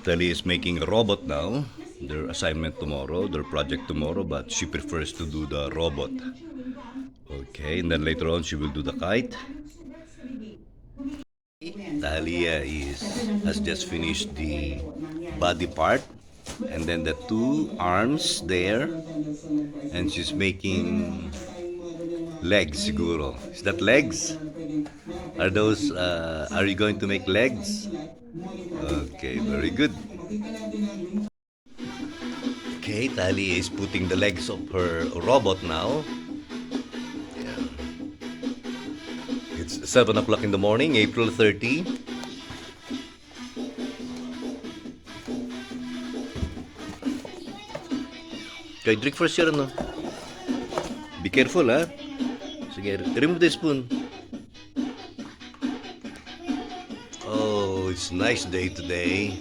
Thaliyah is making a robot now. Their assignment tomorrow, their project tomorrow, but she prefers to do the robot. Okay, and then later on she will do the kite. Thaliyah has just finished the body part and then the two arms there, and she's making legs siguro. Is that legs? Are you going to make legs? Okay, very good. Okay, Thaliyah is putting the legs of her robot now. Yeah. It's 7 o'clock in the morning, April 30. Okay, drink first here, no? Be careful, ha? Sige, remove the spoon. Oh, it's a nice day today.